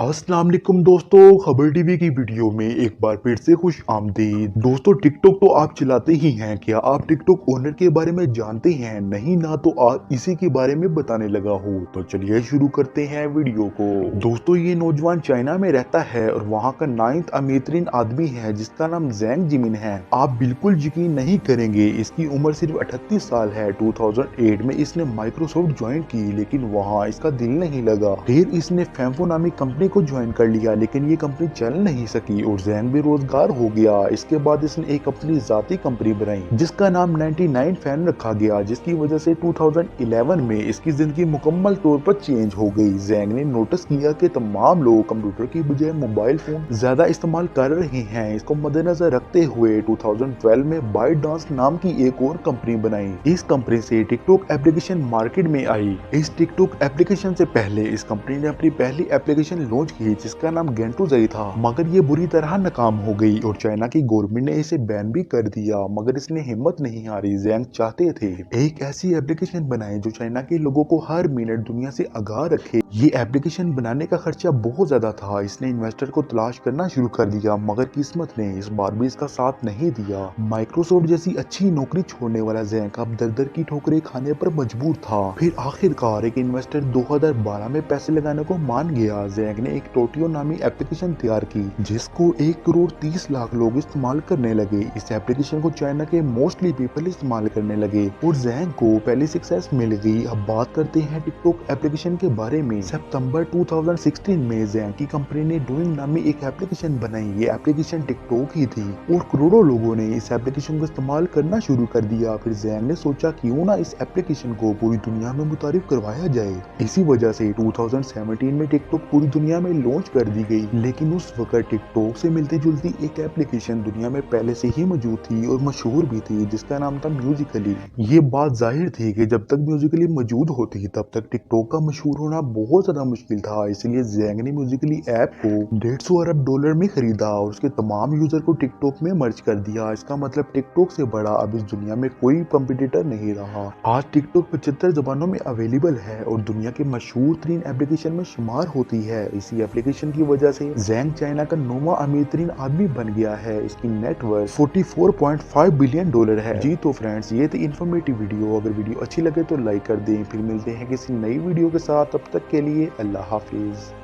अस्सलाम वालेकुम दोस्तों, खबर टीवी की वीडियो में एक बार फिर से खुश आमदीद। दोस्तों, टिकटॉक तो आप चलाते ही हैं। क्या आप टिकटॉक ओनर के बारे में जानते हैं? नहीं ना तो आज इसी के बारे में बताने लगा हूँ। तो चलिए शुरू करते हैं वीडियो को। दोस्तों, ये नौजवान चाइना में रहता है और वहाँ का 9th अमीर तरीन आदमी है जिसका नाम ज़ैंग जिमिन है। आप बिल्कुल यकीन नहीं करेंगे, इसकी उम्र सिर्फ 38 साल है। 2008 में इसने माइक्रोसॉफ्ट ज्वाइन की, लेकिन वहाँ इसका दिल नहीं लगा। फिर इसने फैमफो नामी कंपनी को ज्वाइन कर लिया, लेकिन ये कंपनी चल नहीं सकी और ज़ैंग बेरोजगार हो गया। इसके बाद इसने एक अपनी जाती कंपनी बनाई जिसका नाम 99 फैन रखा गया, जिसकी वजह से 2011 में इसकी जिंदगी मुकम्मल तौर पर चेंज हो गई। ज़ैंग ने नोटिस किया कि तमाम लोग कंप्यूटर की बजाय मोबाइल फोन ज्यादा इस्तेमाल कर रहे हैं। इसको मद्देनजर रखते हुए 2012 में बाइट डांस नाम की एक और कंपनी बनाई। इस कंपनी से टिकटॉक एप्लीकेशन मार्केट में आई। इस टिकटॉक एप्लीकेशन से पहले इस कंपनी ने अपनी पहली एप्लीकेशन लॉन्च की जिसका नाम गेंटुजाई था, मगर ये बुरी तरह नाकाम हो गई और चाइना की गवर्नमेंट ने इसे बैन भी कर दिया। मगर इसने हिम्मत नहीं हारी। ज़ैंग चाहते थे एक ऐसी एप्लीकेशन बनाए जो चाइना के लोगों को हर मिनट दुनिया से आगाह रखे। ये एप्लीकेशन बनाने का खर्चा बहुत ज्यादा था। इसने इन्वेस्टर को तलाश करना शुरू कर दिया, मगर किस्मत ने इस बार भी इसका साथ नहीं दिया। माइक्रोसॉफ्ट जैसी अच्छी नौकरी छोड़ने वाला ज़ैंग अब दर-दर की ठोकरें खाने पर मजबूर था। फिर आखिरकार एक इन्वेस्टर 2012 में पैसे लगाने को मान गया। ज़ैंग ने एक टोटियो नामी एप्लीकेशन तैयार की जिसको 1 करोड़ 30 लाख लोग इस्तेमाल करने लगे। इस एप्लीकेशन को चाइना के मोस्टली पीपल इस्तेमाल करने लगे और ज़ैंग को पहली सक्सेस मिल गई। अब बात करते हैं टिकटॉक एप्लीकेशन के बारे में। सितंबर 2016 में ज़ैंग की कंपनी ने डूइंग नामी एक एप्लीकेशन बनाई। ये एप्लीकेशन टिकटॉक ही थी और करोड़ों लोगों ने इस एप्लीकेशन को इस्तेमाल करना शुरू कर दिया। फिर ज़ैंग ने सोचा क्यों ना इस एप्लीकेशन को पूरी दुनिया में मुतारिफ करवाया जाए। इसी वजह से 2017 में टिकटॉक पूरी दुनिया में लॉन्च कर दी गई। लेकिन उस वक्त टिकटॉक से मिलती जुलती एक एप्लीकेशन दुनिया में पहले से ही मौजूद थी और मशहूर भी थी, जिसका नाम था म्यूजिकली। ये बात जाहिर थी कि जब तक म्यूजिकली मौजूद होती तब तक टिकटॉक का मशहूर होना बहुत ज्यादा मुश्किल था। इसलिए ज़ैंग ने म्यूजिकली ऐप को $150 अरब में खरीदा और उसके तमाम यूजर को टिकटॉक में मर्ज कर दिया। इसका मतलब टिकटॉक से बड़ा अब इस दुनिया में कोई कंपटीटर नहीं रहा। आज टिकटॉक 75 जबानों में अवेलेबल है और दुनिया के मशहूर तरीन एप्लीकेशन में शुमार होती है। इसी एप्लीकेशन की वजह से ज़ैंग चाइना का 9वां अमीर तरीन आदमी बन गया है। इसकी नेटवर्थ $44.5 बिलियन है। जी तो फ्रेंड्स, ये थी इन्फॉर्मेटिव वीडियो। अगर वीडियो अच्छी लगे तो लाइक कर दें। फिर मिलते हैं किसी नई वीडियो के साथ। तब तक के लिए अल्लाह हाफिज।